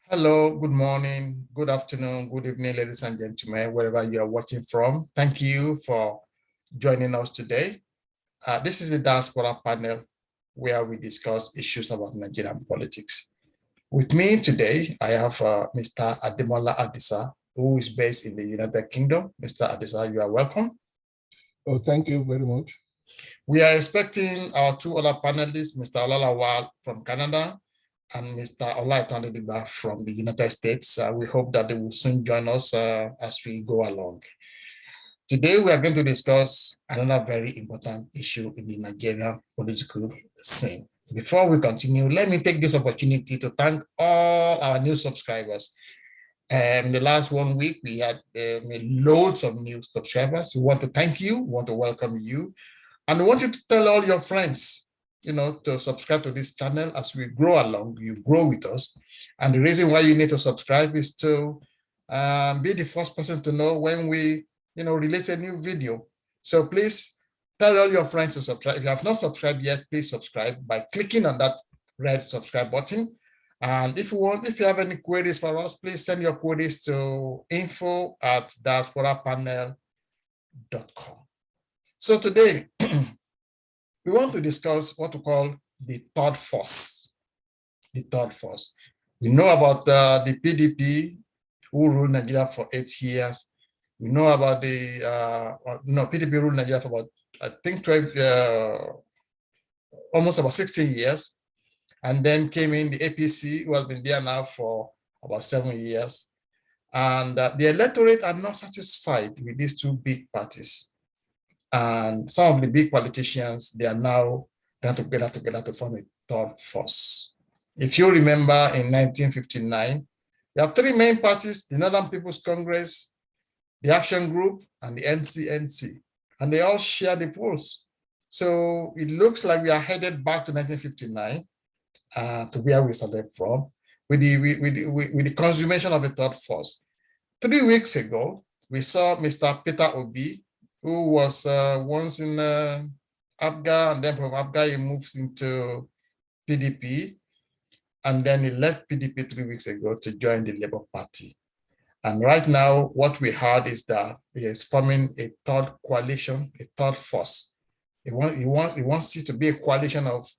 Hello, good morning, good afternoon, good evening, ladies and gentlemen, wherever you are watching from. Thank you for joining us today. This is the Diaspora panel where we discuss issues about Nigerian politics. With me today, I have Mr. Ademola Adisa, who is based in the United Kingdom. Mr. Adisa, you are welcome. Oh, thank you very much. We are expecting our two other panelists, Mr. Olalawal from Canada and Mr. Olaitandidiba from the United States. We hope that they will soon join us as we go along. Today, we are going to discuss another very important issue in the Nigerian political scene. Before we continue, let me take this opportunity to thank all our new subscribers. The last 1 week, we had loads of new subscribers. We want to thank you, we want to welcome you, and we want you to tell all your friends, to subscribe to this channel. As we grow along, you grow with us. And the reason why you need to subscribe is to be the first person to know when we, release a new video. So please tell all your friends to subscribe. If you have not subscribed yet, please subscribe by clicking on that red subscribe button. And if you have any queries for us, please send your queries to info@diasporapanel.com. So today, we want to discuss what we call the third force. The third force. We know about the PDP, who ruled Nigeria for 8 years. We know about the PDP ruled Nigeria for about, I think, 12, almost about 16 years. And then came in the APC, who has been there now for about 7 years. And the electorate are not satisfied with these two big parties. And some of the big politicians, they are now trying to get together to form a third force. If you remember in 1959, you have three main parties: the Northern People's Congress, the Action Group, and the NCNC. And they all share the polls. So it looks like we are headed back to 1959 to where we started from with the consummation of a third force. 3 weeks ago, we saw Mr. Peter Obi, who was once in APGA, and then from APGA he moves into PDP, and then he left PDP 3 weeks ago to join the Labour Party. And right now, what we heard is that he is forming a third coalition, a third force. He wants it to be a coalition of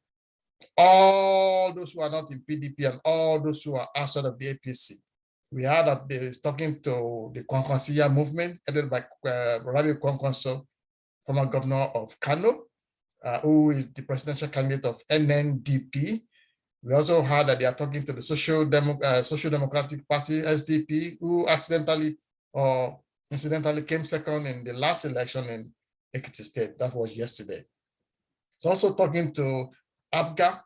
all those who are not in PDP and all those who are outside of the APC. We heard that he is talking to the Kwankwansiya movement, headed by Rabi Kwankwanso, former governor of Kano, who is the presidential candidate of NNDP. We also heard that they are talking to the Social Democratic Party, SDP, who accidentally or incidentally came second in the last election in Ekiti State. That was yesterday. It's also talking to APGA,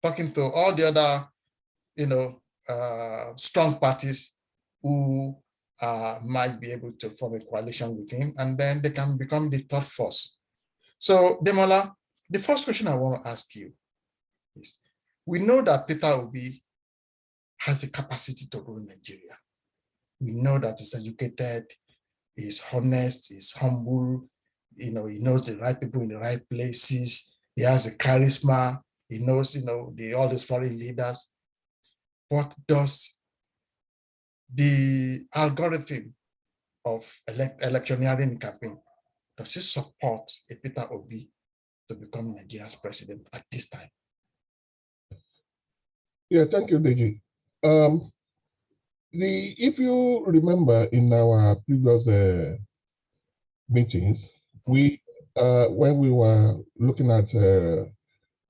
talking to all the other, strong parties who might be able to form a coalition with him, and then they can become the third force. So, Demola, the first question I want to ask you is, we know that Peter Obi has the capacity to rule Nigeria. We know that he's educated, he's honest, he's humble, he knows the right people in the right places, he has a charisma, he knows, all these foreign leaders. What does the algorithm of electioneering campaign, does it support a Peter Obi to become Nigeria's president at this time? Yeah, thank you, Deji. If you remember in our previous meetings, we when we were looking at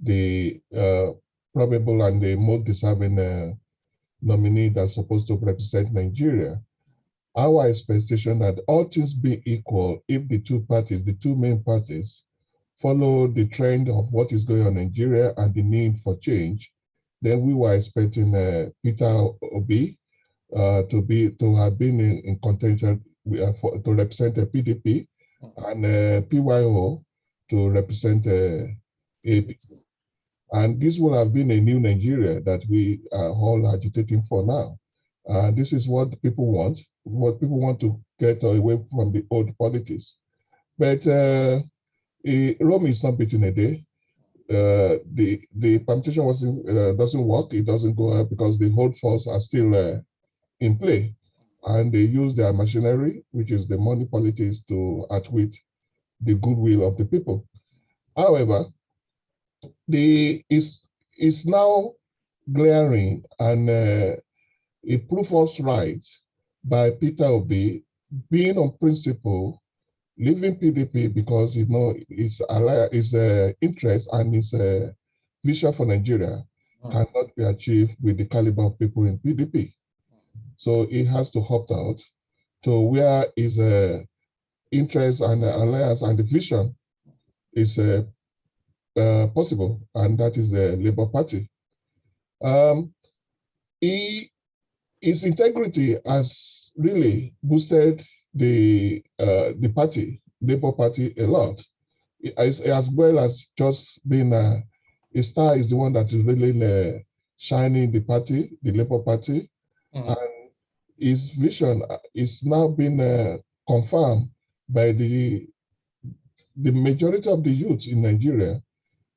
the probable and the most deserving nominee that's supposed to represent Nigeria, our expectation that all things being equal, if the two main parties, follow the trend of what is going on in Nigeria and the need for change, then we were expecting Peter Obi to have been in contention to represent the PDP, and PYO to represent APC. And this would have been a new Nigeria that we are all agitating for now. This is what people want to get away from the old politics. But Rome is not built in a day. the permutation doesn't work. It doesn't go up because the hold force are still in play, and they use their machinery, which is the money politics, to outwit the goodwill of the people. However, is now glaring, and it proved us right by Peter Obi being on principle leaving PDP because his interest and his vision for Nigeria cannot be achieved with the caliber of people in PDP. So he has to opt out to where his interest and alliance and the vision is possible, and that is the Labour Party. His integrity has really boosted the party, Labour Party, a lot, as well as just being a star is the one that is really shining the party, the Labour Party, and his vision is now being confirmed by the majority of the youth in Nigeria,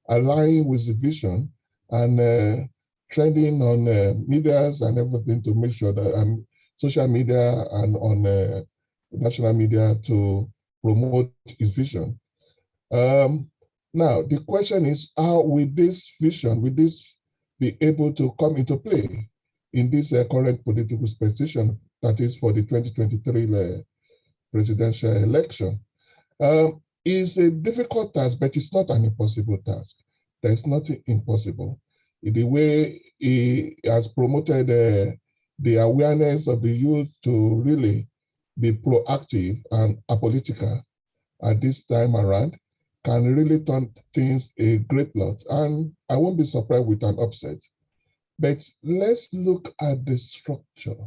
aligning with the vision and trending on medias and everything to make sure that social media and on national media to promote his vision. Now, the question is, how will this vision, will this be able to come into play in this current political position, that is for the 2023 presidential election? It's a difficult task, but it's not an impossible task. There's nothing impossible. The way he has promoted the awareness of the youth to really be proactive and apolitical at this time around can really turn things a great lot. And I won't be surprised with an upset. But let's look at the structure.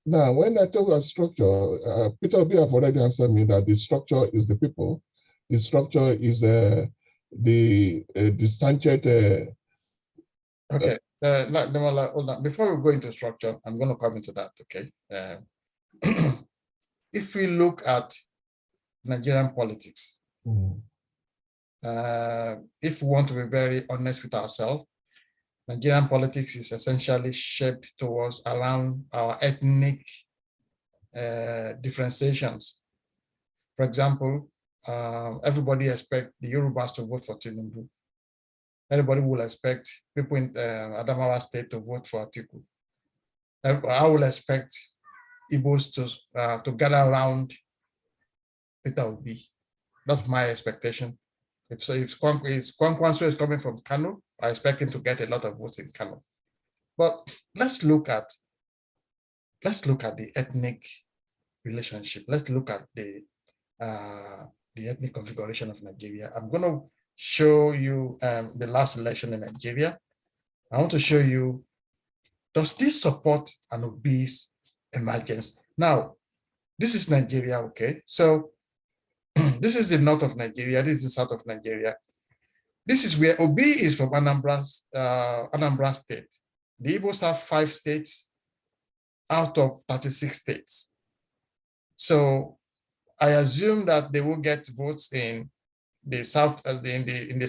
Now, when I talk about structure, Peter Obi have already answered me that the structure is the people. The structure is the distanced. Okay. Hold on. Before we go into structure, I'm going to come into that. Okay. If we look at Nigerian politics, if we want to be very honest with ourselves, Nigerian politics is essentially shaped towards around our ethnic differentiations. For example, everybody expects the Yorubas to vote for Tinubu. Everybody will expect people in Adamawa State to vote for Atiku. I will expect Igbos to gather around Peter Obi. That's my expectation. If Kwankwanso is coming from Kano, I expect him to get a lot of votes in Kano. But let's look at the ethnic relationship. Let's look at the ethnic configuration of Nigeria. I'm going to show you the last election in Nigeria. I want to show you, does this support an Obi's emergence? Now, this is Nigeria, okay? So this is the north of Nigeria. This is the south of Nigeria. This is where Obi is from Anambra State. The Igbos have 5 states out of 36 states. So I assume that they will get votes in the south, in the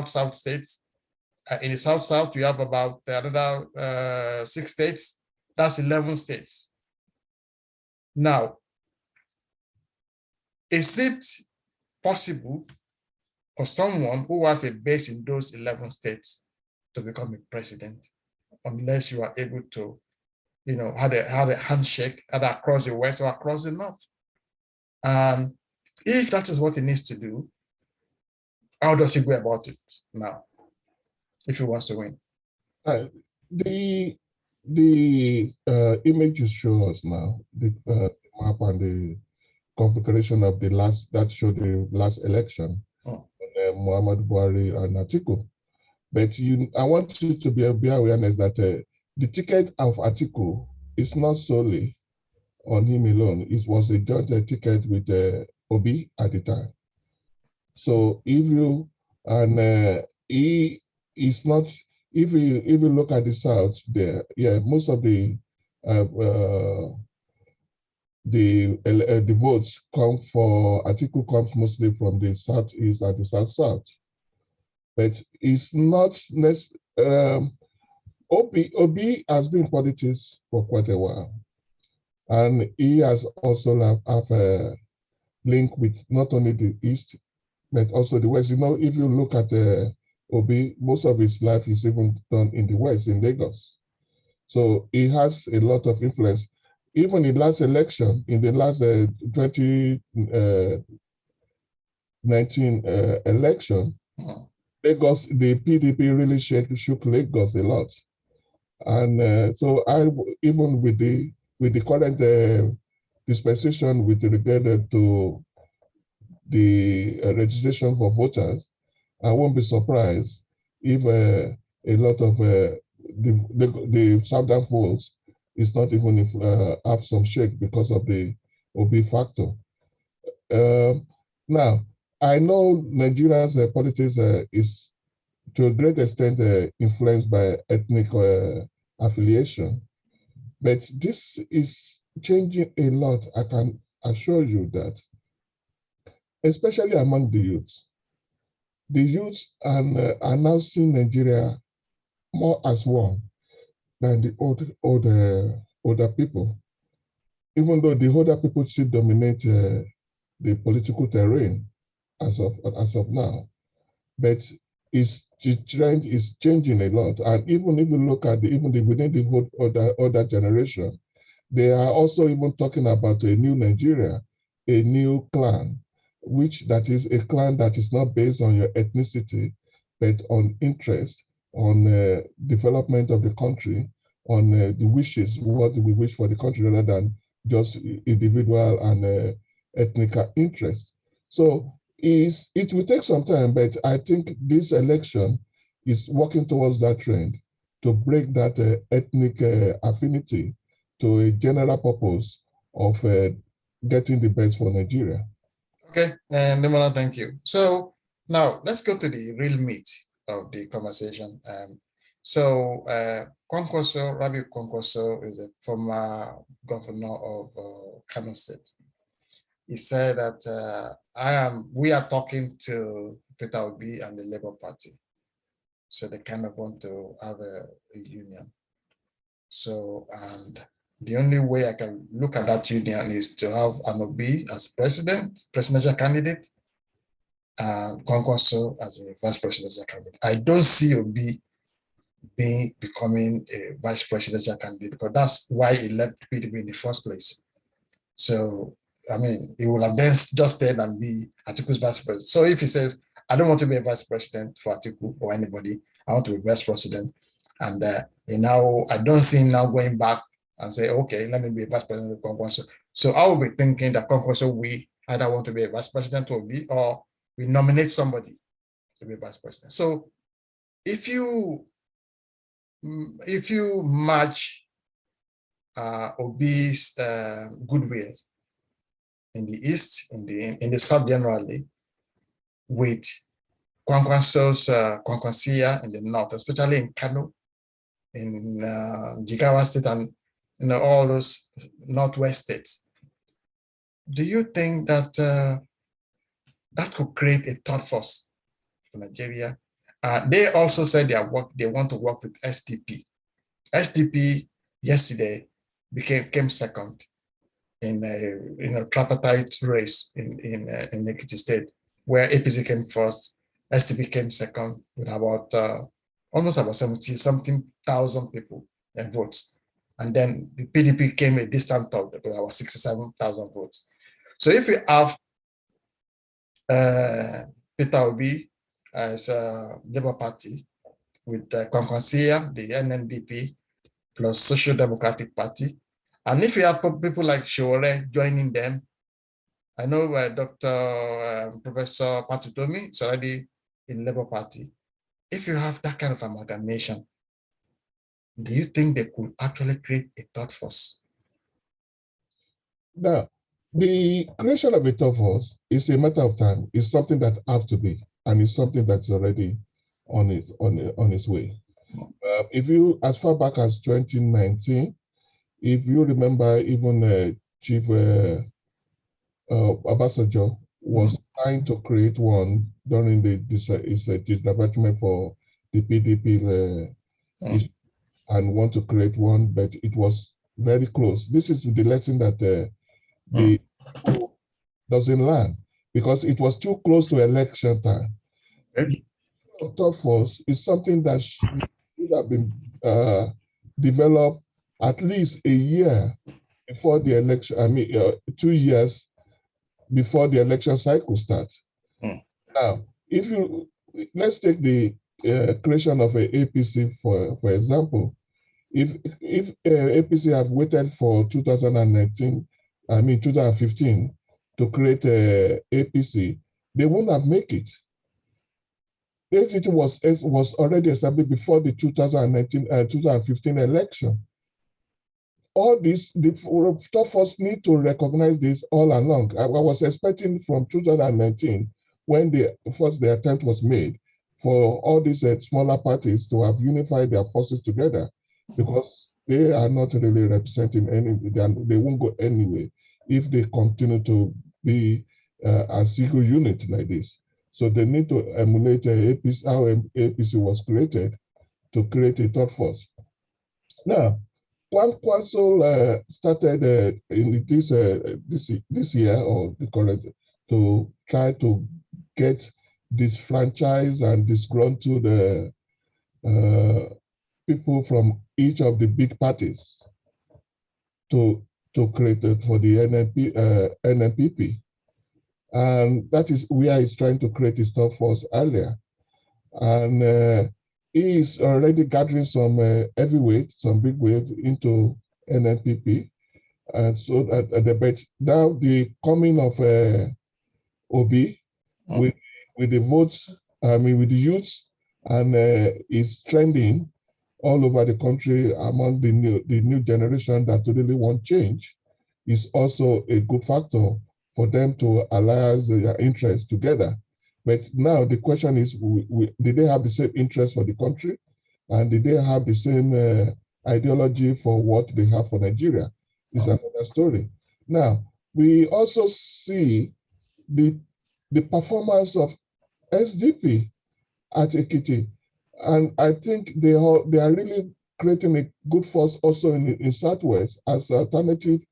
south states. In the south, we have about another 6 states. That's 11 states. Now, is it possible for someone who has a base in those 11 states to become a president, unless you are able to, have a handshake either across the west or across the north? If that is what he needs to do, how does he go about it now, if he wants to win? The image you show us now, the map and the configuration of the last election, Muhammad Buhari and Atiku. But I want you to be awareness that the ticket of Atiku is not solely on him alone. It was a joint ticket with Obi at the time. So if you he is not. If you look at the south there, yeah, most of the votes come for Atiku comes mostly from the southeast and the south. but it's not necessarily. Obi has been in politics for quite a while, and he has also have a link with not only the East, but also the West. You know, if you look at Obi, most of his life is even done in the West, in Lagos. So he has a lot of influence. Even in the last election, in the last 2019 election, Lagos, the PDP really shook Lagos a lot. And so even with the current dispensation with regard to the registration for voters, I won't be surprised if a lot of the southern votes is not even have some shake because of the Obi factor. Now, I know Nigeria's politics is to a great extent influenced by ethnic affiliation, but this is changing a lot. I can assure you that, especially among the youth. The youth are now seeing Nigeria more as one than the older people, even though the older people still dominate the political terrain as of now. But the trend is changing a lot, and even if you look at even within the older generation, they are also even talking about a new Nigeria, a new clan, that is a clan that is not based on your ethnicity, but on interest, on development of the country, on the wishes, what we wish for the country, rather than just individual and ethnic interest. So it will take some time, but I think this election is working towards that trend to break that ethnic affinity to a general purpose of getting the best for Nigeria. Okay, and Nimala, thank you. So now let's go to the real meat of the conversation. Kwankwaso, Rabi Kwankwaso is a former governor of Kano State. He said that we are talking to Peter Obi and the Labour Party. So they kind of want to have a union. So, and the only way I can look at that union is to have an Obi as presidential candidate, and Kwankwaso as a vice presidential candidate. I don't see Obi becoming a vice presidential candidate, because that's why he left PDP in the first place. So, I mean, he will have then just stayed and be Atiku's vice president. So if he says, I don't want to be a vice president for Atiku or anybody, I want to be vice president, and now I don't see him now going back and say, okay, let me be a vice president of Kwankwaso. So I will be thinking that Kwankwaso, we either want to be a vice president or we nominate somebody to be a vice president. So if you match Obi's goodwill in the East, in the South generally, with Kwankwaso's Kwankwasia in the North, especially in Kano, in Jigawa State, and all those Northwest states, do you think that that could create a third force for Nigeria? They also said they want to work with SDP. SDP yesterday came second in a tripartite race in Ekiti State, where APC came first, SDP came second with about almost about 70-something thousand people and votes. And then the PDP came a distant third with about 67,000 votes. So if you have Peter Obi as a Labour Party with Kwankwasia, the NNDP, plus Social Democratic Party, and if you have people like Shore joining them, I know Professor Patutomi is already in Labour Party. If you have that kind of amalgamation, do you think they could actually create a third force? Now, the creation of a third force is a matter of time. It's something that has to be, and it's something that's already on its way. If you, as far back as 2019, if you remember, even Chief Obasanjo was trying to create one during the disattachment for the PDP and want to create one, but it was very close. This is the lesson that the doesn't learn, because it was too close to election time. Task force is something that should have been developed at least a year before the election. I mean, 2 years before the election cycle starts. Now, if you let's take the creation of a APC for example. If APC had waited for 2019, I mean 2015 to create a APC, they wouldn't have made it. It was already established before the 2015 election. All this, the top force need to recognize this all along. I was expecting from 2019, when the attempt was made, for all these smaller parties to have unified their forces together, because they are not really representing any, they won't go anywhere if they continue to be a single unit like this. So they need to emulate APC, how APC was created, to create a third force. Now, Council started in this year, or the current, to try to get disfranchised and disgruntled people from each of the big parties to create it for the NNPP. And that is where he's trying to create his third force earlier. And he is already gathering some heavyweight, some big wave into NNPP. And so that but now the coming of Obi with the votes, I mean with the youths, and is trending all over the country among the new generation that really want change, is also a good factor for them to alliance their interests together. But now the question is, did they have the same interest for the country? And did they have the same ideology for what they have for Nigeria? Is another story. Now, we also see the performance of SDP at Ekiti. And I think they are really creating a good force also in Southwest as an alternative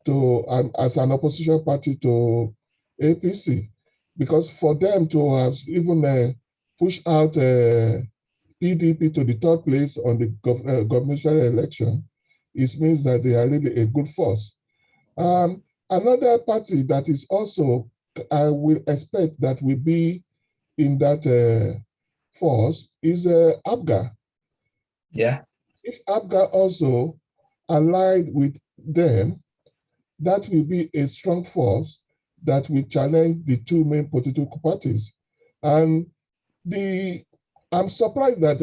to, as an opposition party to APC. Because for them to have even push out PDP to the third place on the governmental election, it means that they are really a good force. Another party that is also, I will expect that will be in that force is APGA. Yeah. If APGA also allied with them, that will be a strong force that will challenge the two main political parties. And I'm surprised that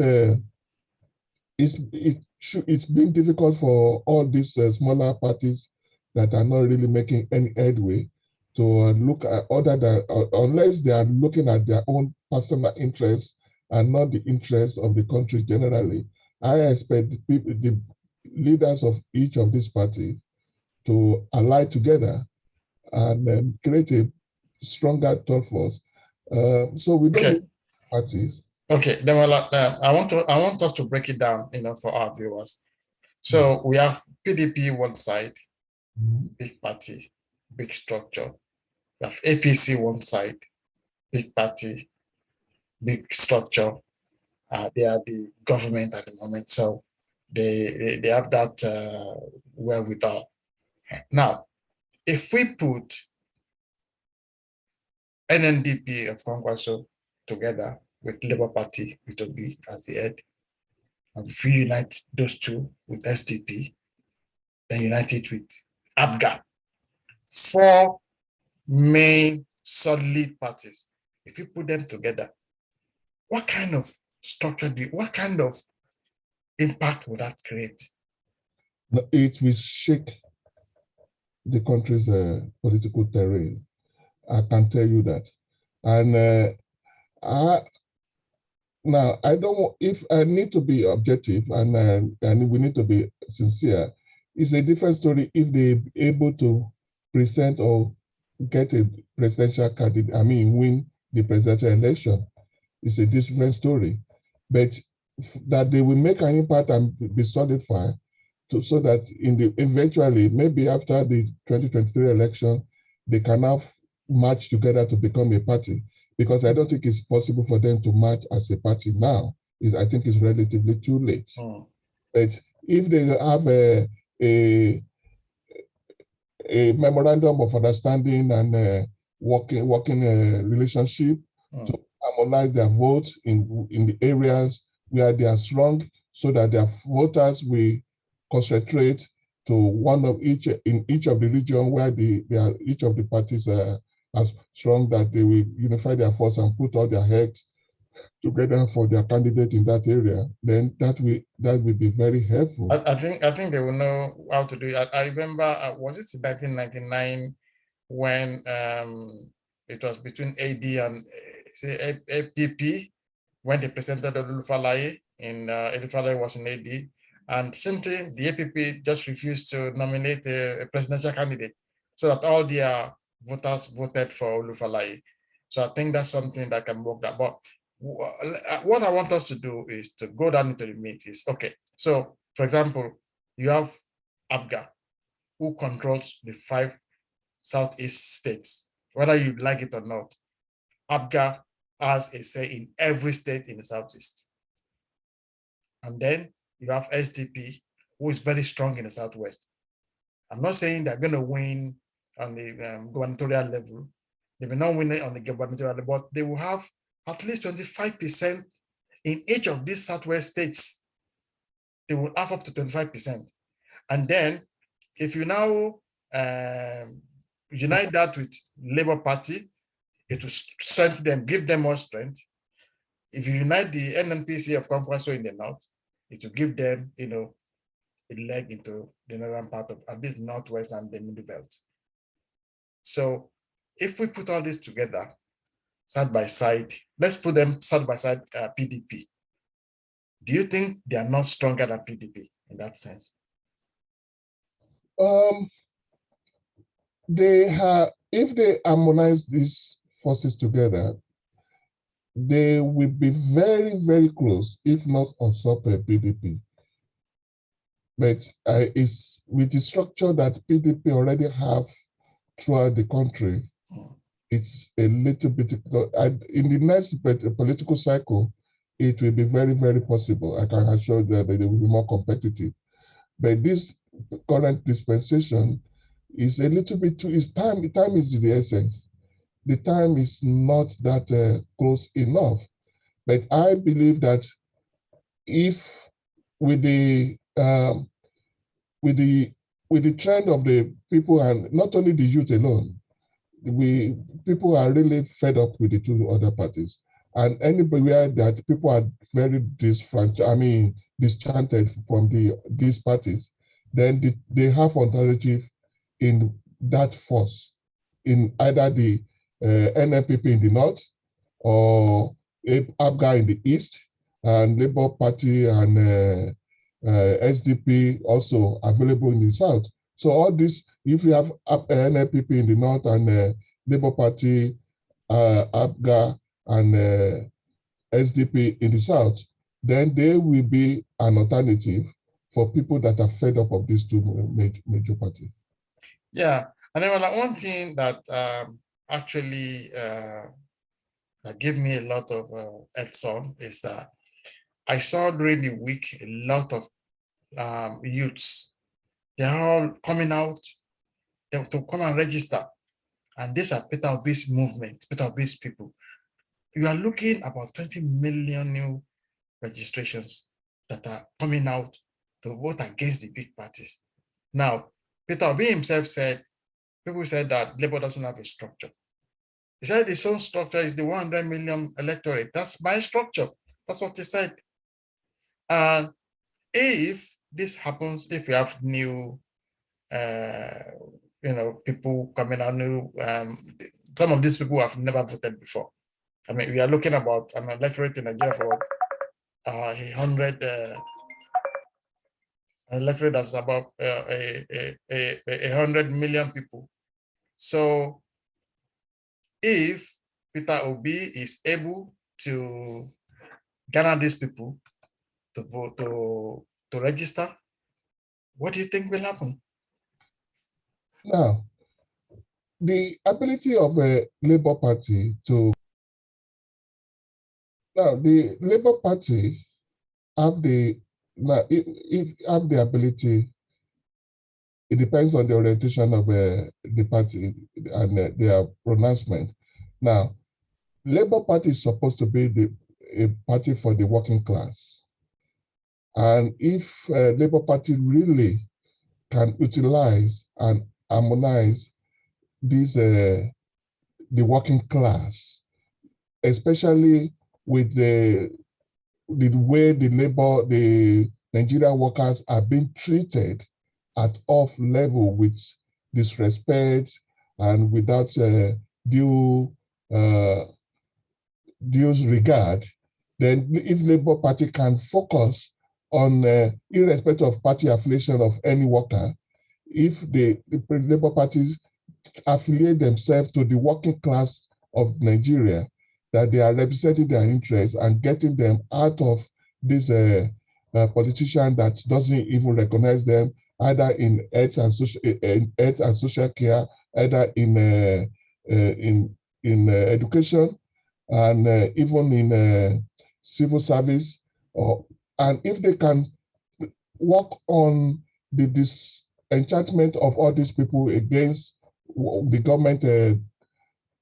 it's been difficult for all these smaller parties that are not really making any headway to look at other than, unless they are looking at their own personal interests and not the interests of the country generally. I expect the leaders of each of these parties to ally together and create a stronger third force. So we don't need parties. Okay, then I want us to break it down, for our viewers. So we have PDP one side, big party, big structure. We have APC one side, big party, big structure. They are the government at the moment, so they have that wherewithal. Now, if we put NNDP of Kwankwaso together with Labour Party, with Obi as the head, and if we unite those two with SDP, then unite it with APGA, 4 main solid parties. If you put them together, what kind of structure what kind of impact would that create? It will shake the country's political terrain. I can tell you that. And now, I don't. If I need to be objective and we need to be sincere, it's a different story if they're able to present or get a presidential candidate, win the presidential election. It's a different story. But that they will make an impact and be solidified so that eventually, maybe after the 2023 election, they can now march together to become a party. Because I don't think it's possible for them to march as a party now. I think it's relatively too late. But if they have a memorandum of understanding and working relationship to harmonize their votes in the areas where they are strong, so that their voters will concentrate to one of each in each of the region where each of the parties are strong, that they will unify their force and put all their heads together for their candidate in that area. Then that will be very helpful. I think they will know how to do it. I remember, was it 1999 when it was between AD and APP, when they presented Olufalaye in Olufalaye was in AD, and simply the APP just refused to nominate a presidential candidate, so that all their voters voted for Olufalaye. So I think that's something that can work that. But what I want us to do is to go down into the meat. Is okay. So, for example, you have ABGA, who controls the 5 Southeast states, whether you like it or not. ABGA has a say in every state in the Southeast. And then you have SDP, who is very strong in the Southwest. I'm not saying they're going to win on the gubernatorial level. They may not win it on the gubernatorial level, but they will have at least 25% in each of these Southwest states. They will have up to 25%. And then if you now unite that with Labour Party, it will strengthen them, give them more strength. If you unite the NNPC of Kwankwaso in the north, it will give them, a leg into the northern part of at least northwest and the middle belt. So if we put all this together, side by side, let's put them side by side, PDP. Do you think they are not stronger than PDP in that sense? If they harmonize these forces together, they will be very, very close, if not usurp PDP. But it's with the structure that PDP already have throughout the country, it's a little bit, in the next political cycle, it will be very, very possible. I can assure you that they will be more competitive. But this current dispensation is a little bit too, time is the essence. The time is not that close enough. But I believe that if with the trend of the people, and not only the youth alone, people are really fed up with the 2 other parties. And anywhere that people are very disenchanted from these parties, then they have alternative in that force, in either the NNPP in the north or ABGA in the east, and Labour Party and SDP also available in the south. So all this, if you have NNPP in the north and Labour Party, ABGA and SDP in the south, then there will be an alternative for people that are fed up of these 2 major parties. Yeah, and then one thing that actually that gave me a lot of Edson is that I saw during the week a lot of youths. They're all coming out to come and register. And these are Peter Obi's movement, Peter Obi's people. You are looking about 20 million new registrations that are coming out to vote against the big parties. Now, Peter Obi himself said, people said that Labour doesn't have a structure. He said his own structure is the 100 million electorate. That's my structure. That's what he said. And if this happens, if you have new, people coming out new, some of these people have never voted before. I mean, we are looking about an electorate in Nigeria for 100, an electorate that's about 100 million people. So if Peter Obi is able to gather these people to vote, to register, what do you think will happen? Now, the ability of a Labour Party to the Labour Party have the have the ability. It depends on the orientation of the party and their pronouncement. Now, Labour Party is supposed to be a party for the working class. And if Labour Party really can utilize and harmonize these the working class, especially with the way the Nigerian workers are being treated at off level with disrespect and without due regard, then if Labour Party can focus on, irrespective of party affiliation of any worker, if the Labour Party affiliate themselves to the working class of Nigeria, that they are representing their interests and getting them out of this politician that doesn't even recognize them, either in health and social care, either in education, and even in civil service, and if they can work on the disenchantment of all these people against the government,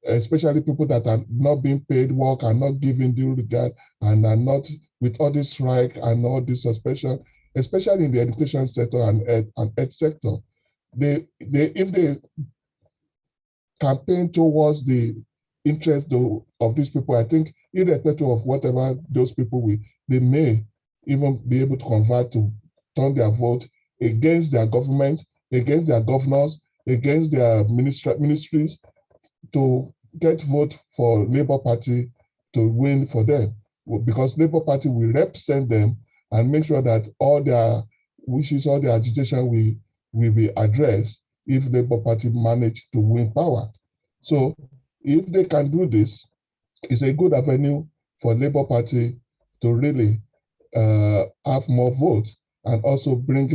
especially people that are not being paid work, are not giving due regard, and are not with all this strike and all this suspension, especially in the education sector and health sector. If they campaign towards the interest of these people, I think irrespective of whatever those people will, they may even be able to convert to turn their vote against their government, against their governors, against their ministries, to get vote for Labour Party to win for them, because Labour Party will represent them and make sure that all their wishes, all their agitation will be addressed if Labour Party manage to win power. So if they can do this, it's a good avenue for Labour Party to really have more votes and also bring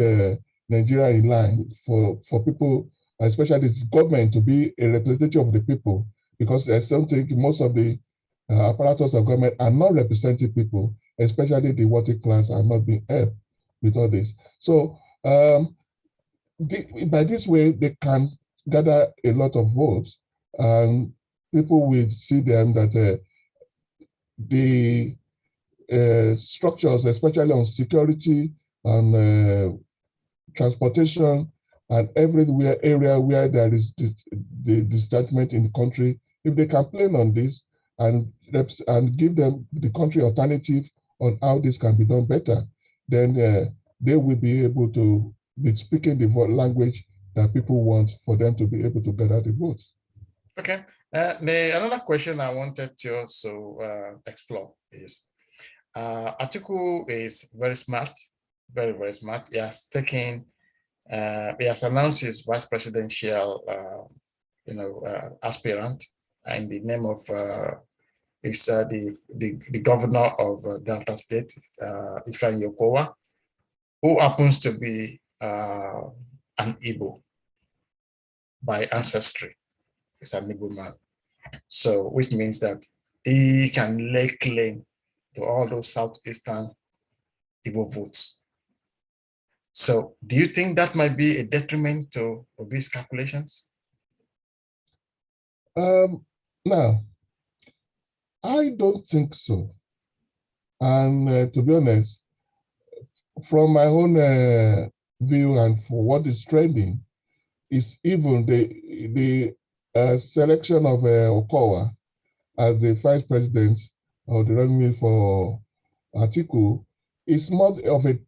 Nigeria in line for people, especially the government, to be a representative of the people, because I still think most of the apparatus of government are not representing people, especially the working class are not being helped with all this. So by this way, they can gather a lot of votes, and people will see them that the structures, especially on security and transportation and everywhere area where there is the disjudgment in the country, if they can plan on this and give them the country alternative on how this can be done better, then they will be able to be speaking the language that people want for them to be able to gather the votes. Okay. Another question I wanted to also explore is, Atiku is very smart, very, very smart. He has announced his vice presidential, aspirant in the name of the governor of Delta State, Ifeanyi Okowa, who happens to be an Igbo by ancestry. He's an Igbo man. So, which means that he can lay claim to all those Southeastern Igbo votes. So do you think that might be a detriment to Obi's calculations? No, I don't think so. And to be honest, from my own view and for what is trending, is even the selection of Okowa as the vice president of the running for Atiku is more of a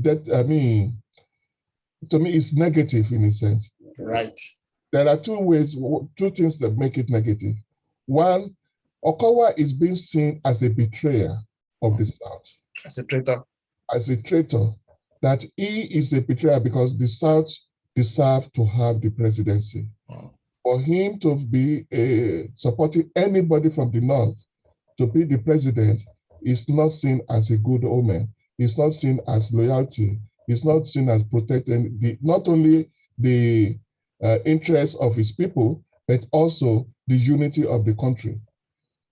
to me, it's negative in a sense. Right. There are two things that make it negative. One, Okowa is being seen as a betrayer of the South. As a traitor. As a traitor, that he is a betrayer because the South deserve to have the presidency. For him to be supporting anybody from the North to be the president is not seen as a good omen. It's not seen as loyalty. It's not seen as protecting not only the interests of his people, but also the unity of the country.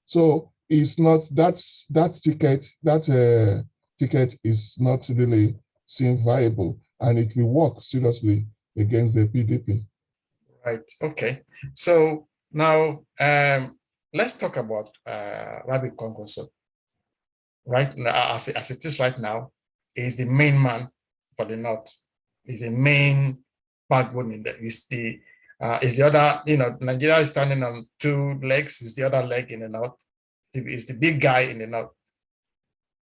So it's not that ticket is not really seen viable, and it will work seriously against the PDP. Right. Okay. So now let's talk about Rabi Kwankwaso. Right now, as it is right now, is the main man for the North. Is the main backbone in the is the other, Nigeria is standing on two legs, is the other leg in the North. Is the big guy in the North.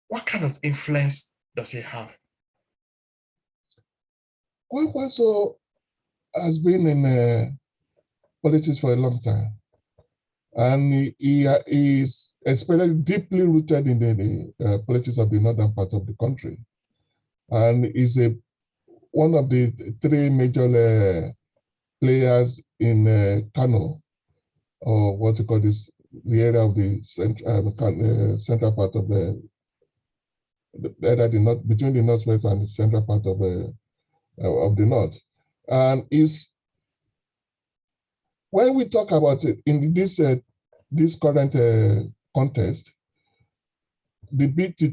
What kind of influence does he have? Kwankwaso has been in politics for a long time, and he is especially deeply rooted in the politics of the northern part of the country, and is one of the three major players in Kano, or what you call this, the area of the central part of between the northwest and the central part of the north, and is when we talk about it in this current contest, the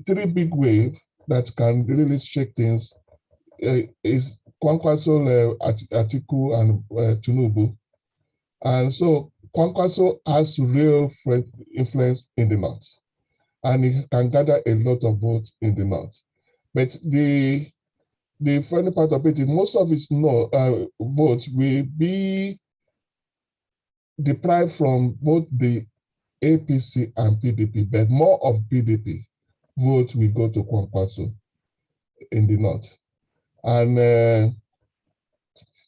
three big waves that can really shake things is Kwankwaso, Atiku, and Tinubu. And so Kwankwaso has real influence in the north, and he can gather a lot of votes in the north. But the funny part of it is most of his votes will be deprived from both the APC and PDP, but more of PDP votes will go to Kwankwaso in the north. And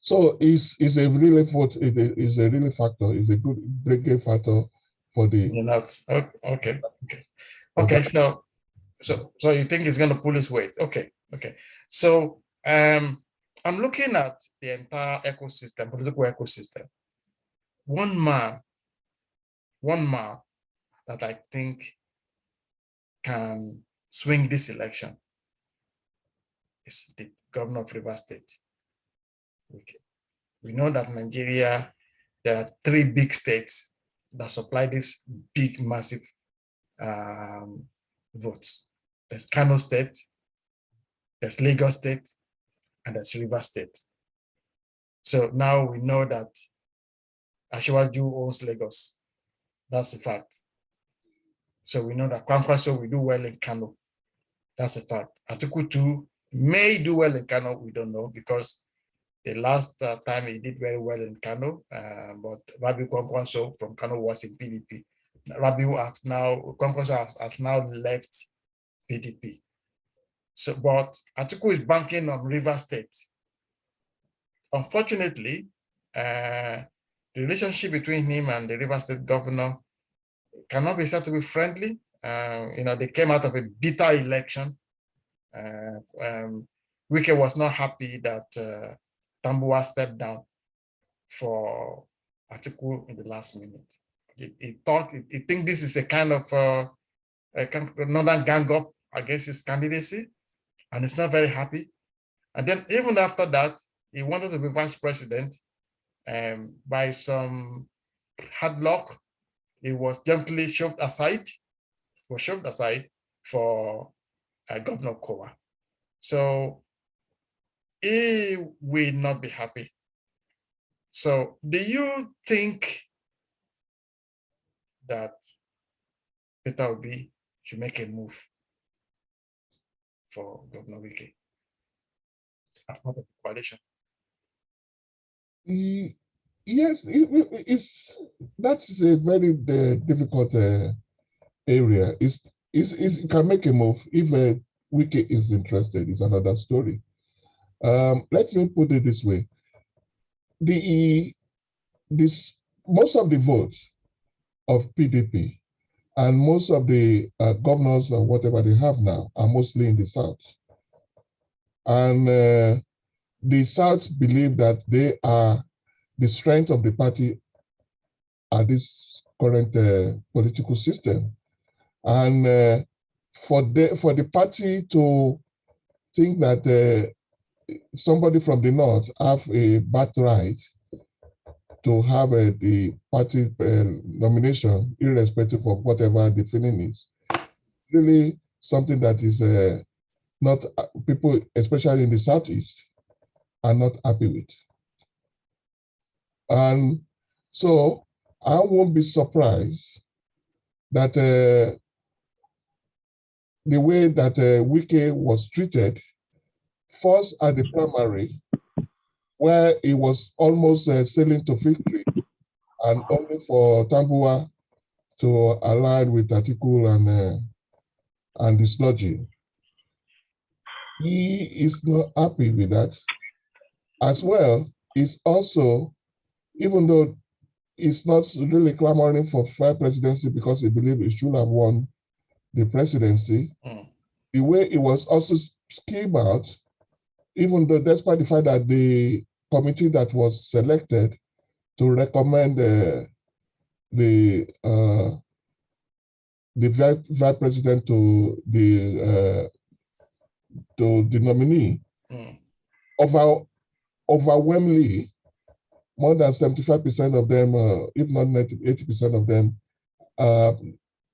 so is a really vote, is a really factor, is a good breaking factor for the north. Okay. So you think it's going to pull his weight? Okay. So I'm looking at the entire ecosystem, political ecosystem. One man that I think can swing this election is the governor of Rivers State. Okay. We know that Nigeria, there are three big states that supply this big, massive votes. There's Kano State, there's Lagos State, and there's Rivers State. So now we know that Asiwaju owns Lagos. That's a fact. So we know that Kwankwaso will do well in Kano. That's a fact. Atiku too may do well in Kano. We don't know, because the last time he did very well in Kano, but Rabi Kwankwaso from Kano was in PDP. Kwankwaso has now left PDP. So, but Atiku is banking on Rivers State. Unfortunately, the relationship between him and the Rivers State governor cannot be said to be friendly. They came out of a bitter election. Wike was not happy that Tambuwa stepped down for Atiku in the last minute. He think this is a kind of northern gang up against his candidacy, and he's not very happy. And then even after that, he wanted to be vice president. By some hard luck, he was gently shoved aside. For Governor Kowa. So he will not be happy. So do you think that Peter Obi should make a move for Governor Wike as part of the coalition? Yes, that is a very difficult area. It can make a move if Wike is interested. Is another story. Let me put it this way: most of the votes of PDP and most of the governors or whatever they have now are mostly in the South, and the South believe that they are the strength of the party at this current political system. And for the party to think that somebody from the north have a birthright to have the party nomination, irrespective of whatever the feeling is, really something that is not people, especially in the Southeast, are not happy with. And so I won't be surprised that the way that Wike was treated, first at the primary, where he was almost sailing to victory, and only for Tambua to align with Atiku and the sludgy. He is not happy with that. As well, is also, even though he's not really clamoring for fair presidency because he believes he should have won the presidency, the way it was also schemed out, even though despite the fact that the committee that was selected to recommend the vice president to the nominee, overwhelmingly, more than 75% of them, if not 80% of them,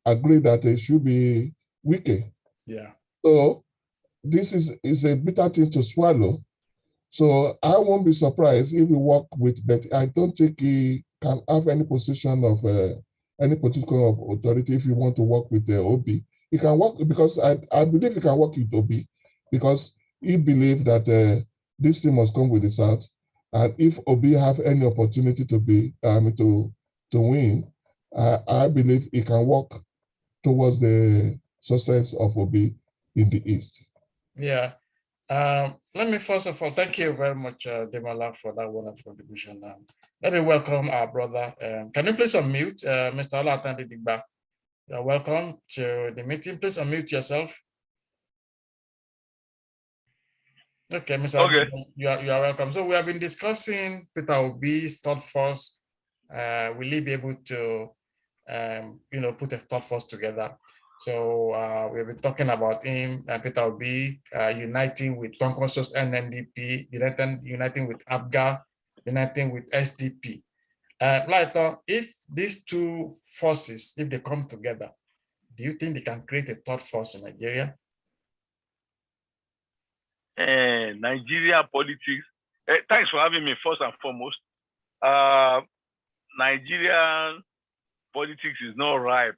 agree that it should be Wike. Yeah. So this is a bitter thing to swallow. So I won't be surprised if we work with, but I don't think he can have any position of any political authority if you want to work with the Obi. He can work because I believe he can work with Obi because he believes that this thing must come with the South. And if Obi have any opportunity to be to win, I believe he can work towards the success of Obi in the East. Yeah. Let me first of all thank you very much, Demola, for that wonderful contribution. Let me welcome our brother. Can you please unmute, Mr. Olatande Digba? You're welcome to the meeting. Please unmute yourself. Okay, Mr. Okay. You are welcome. So we have been discussing Peter Obi's thought force. Will he be able to, put a thought force together? So we've been talking about him, Peter Obi, uniting with Concourse's NNDP, uniting with ABGA, uniting with SDP. Later, if these two forces, if they come together, do you think they can create a third force in Nigeria? Nigeria politics. Thanks for having me first and foremost. Nigerian politics is not ripe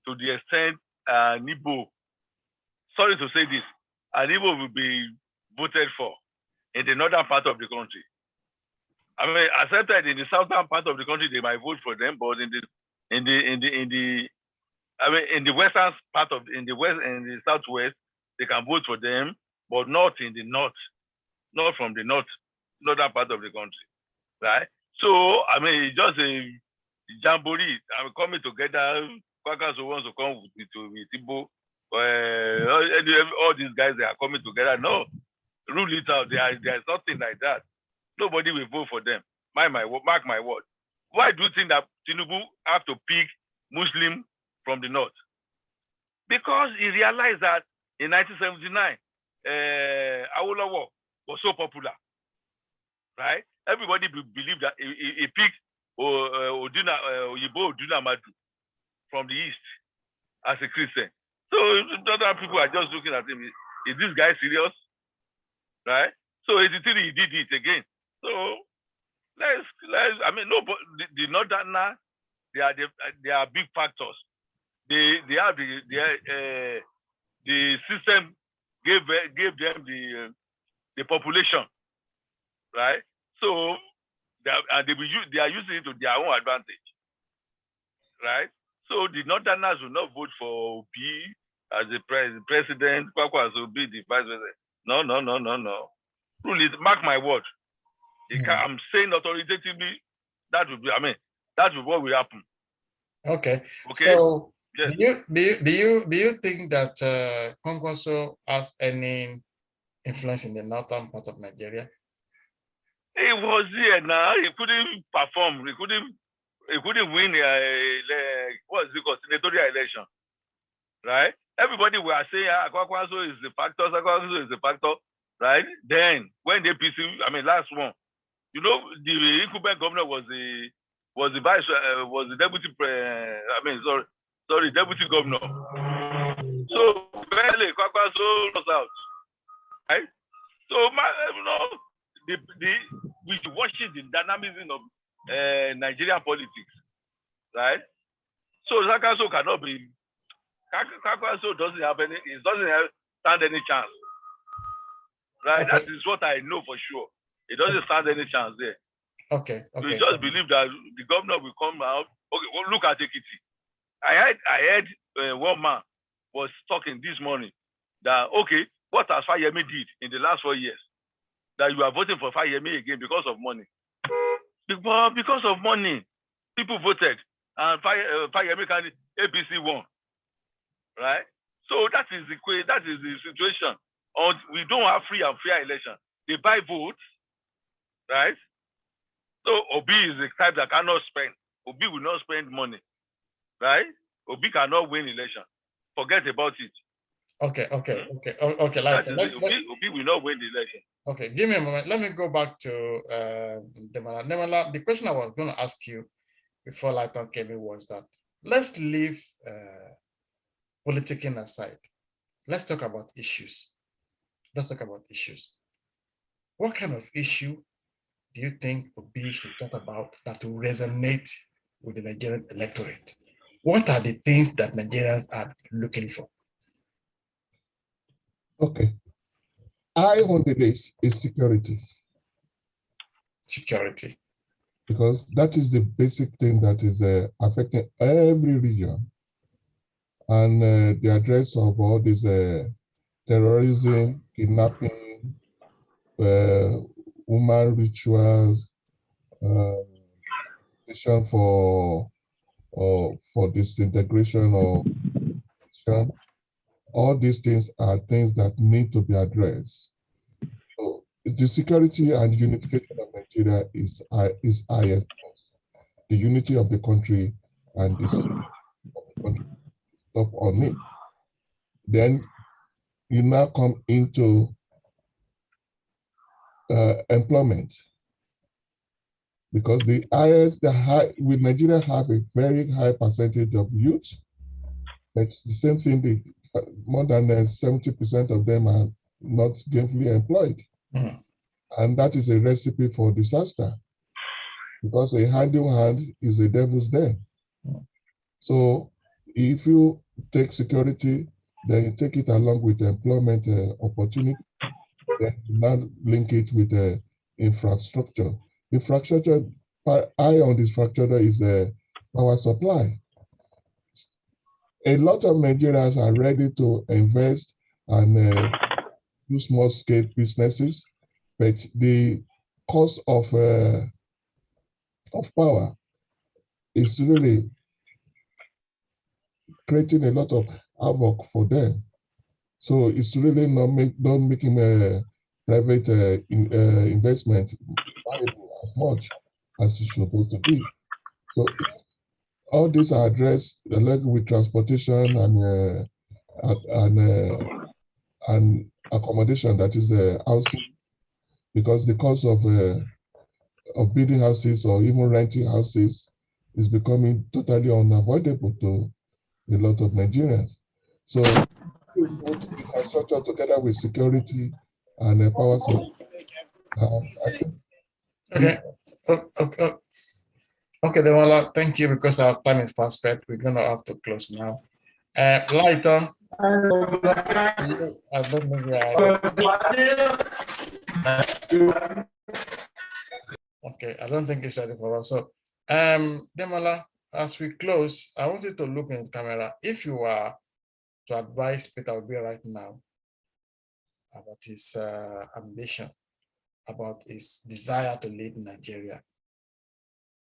to the extent Nibo, sorry to say this, Nibo will be voted for in the northern part of the country. I mean, accepted in the southern part of the country, they might vote for them, but in the western part of in the southwest, they can vote for them, but not in the north, not from the northern part of the country, right? So I mean, it's just a jamboree. I'm coming together. Quackers who wants to come with Igbo, all these guys, they are coming together. No, rule it out. There's nothing like that. Nobody will vote for them. Mark my word. Why do you think that Tinubu have to pick Muslim from the north? Because he realized that in 1979, Awolowo was so popular, right? Everybody believed that he picked Oyibo Oduna Madu from the east as a Christian. So other people are just looking at him. Is this guy serious? Right? So 83 he did it again. So let's I mean, no, but the northerner, they are big factors. They have the system gave them the population, right? So they are using it to their own advantage, right? So the northerners will not vote for Obi as the president, Kwakwas will be the vice president. No. Rule it, mark my word. I'm saying authoritatively, that will be what will happen. Okay. So yes. Do you think that Kwankwaso has any influence in the northern part of Nigeria? He was here now. He couldn't perform. He couldn't he couldn't win what's it called, senatorial election, right? Everybody were saying Kwakwanso is the factor, Kwakwanso is the factor, right? Then when the APC, I mean last one, you know, the incumbent governor was the deputy, deputy governor. So barely Kwakwanso was out, right? So we should watch the dynamism of Nigerian politics, right? So Kwakwanso cannot be. Kwakwanso doesn't stand any chance, right? Okay. That is what I know for sure. It doesn't stand any chance there. Okay. We just believe that the governor will come out. Okay, well, look at Ekiti. I heard one man was talking this morning that, okay, what has Fayemi did in the last 4 years? That you are voting for Fayemi again because of money. Because of money, people voted and Fayemi APC won, right? So that is the situation. We don't have free and fair election. They buy votes, right? So Obi is the type that cannot spend. Obi will not spend money, right? Obi cannot win election. Forget about it. Okay. Obi will not win the election. Okay, give me a moment. Let me go back to Demola. Demola, the question I was going to ask you before Lighton came in was that let's leave politicking aside. Let's talk about issues. What kind of issue do you think Obi should talk about that will resonate with the Nigerian electorate? What are the things that Nigerians are looking for? Okay. High on the list is security. Security. Because that is the basic thing that is affecting every region. And the address of all this terrorism, kidnapping, woman rituals, for disintegration of all these things are things that need to be addressed. So the security and unification of Nigeria is highest. The unity of the country and the security of the country stop on it. Then you now come into employment, because with Nigeria have a very high percentage of youth. It's the same thing. More than 70% of them are not gainfully employed. And that is a recipe for disaster, because a idle hand is a devil's den. So if you take security, then you take it along with employment opportunity, then you now link it with infrastructure. Infrastructure, high on this infrastructure is power supply. A lot of Nigerians are ready to invest and do small scale businesses, but the cost of power is really creating a lot of havoc for them. So it's really not making a private investment viable as much as it's supposed to be. So all these are addressed like with transportation and accommodation, that is housing, because the cost of building houses or even renting houses is becoming totally unavoidable to a lot of Nigerians. So we put infrastructure together with security and power supply. Okay, Demola, thank you, because our time is fast spent. We're going to have to close now. Lighton, I don't think we are. Okay, I don't think it's ready for us. So, Demola, as we close, I want you to look in the camera. If you are to advise Peter Obi right now about his ambition, about his desire to lead Nigeria,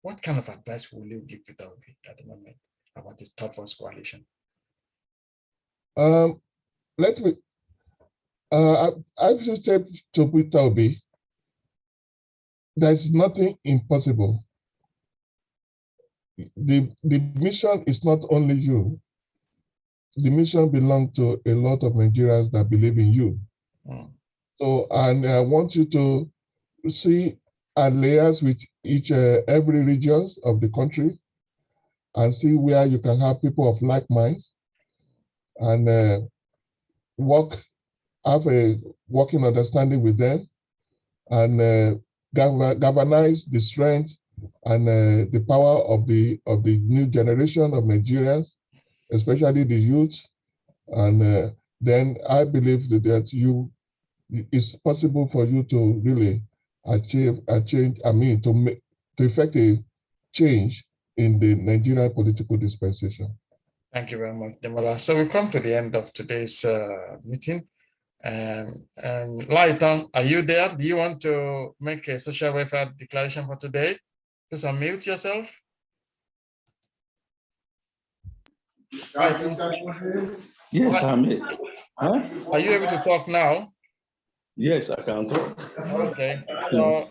what kind of advice will you give Peter Obi at the moment about his third force coalition? I should say to Peter Obi, there's nothing impossible. the mission is not only you. The mission belongs to a lot of Nigerians that believe in you. So, and I want you to see and layers with each every regions of the country and see where you can have people of like minds and have a working understanding with them and galvanize the strength and the power of the new generation of Nigerians, especially the youth. And then I believe that it's possible for you to really achieve a change, to effect a change in the Nigerian political dispensation. Thank you very much, Demola. So we come to the end of today's meeting. And Laitan, are you there? Do you want to make a social welfare declaration for today? Just unmute yourself. Yes, I'm here. Huh? Are you able to talk now? Yes, I can talk. Okay. So,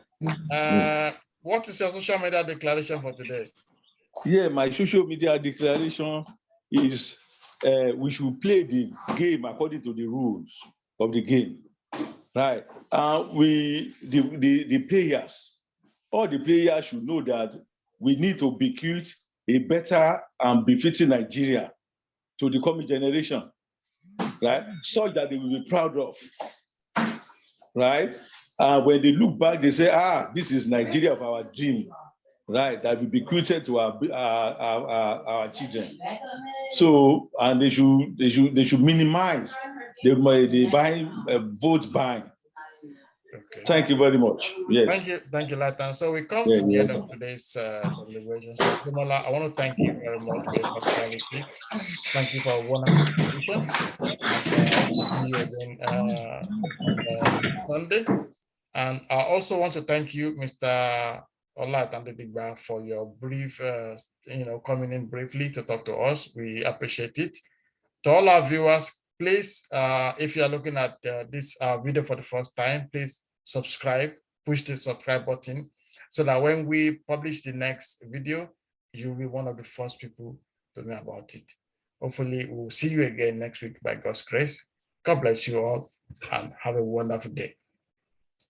what is your social media declaration for today? Yeah, my social media declaration is we should play the game according to the rules of the game, right? The players, all the players should know that we need to bequeath a better and befitting Nigeria to the coming generation, right? So that they will be proud of, right? When they look back, they say, this is Nigeria of our dream, right? That will be bequeathed to our children. So, and they should minimize the buying, vote buying. Okay. Thank you very much. Yes. Thank you, Latan. So we come to the end of today's deliberation. So, Demola, I want to thank you very much for your partiality. Thank you for a wonderful contribution. And we'll see you again on Sunday. And I also want to thank you, Mr. Olatunde, for your brief, coming in briefly to talk to us. We appreciate it. To all our viewers, please, if you are looking at this video for the first time, please subscribe, push the subscribe button so that when we publish the next video, you'll be one of the first people to know about it. Hopefully, we'll see you again next week by God's grace. God bless you all and have a wonderful day.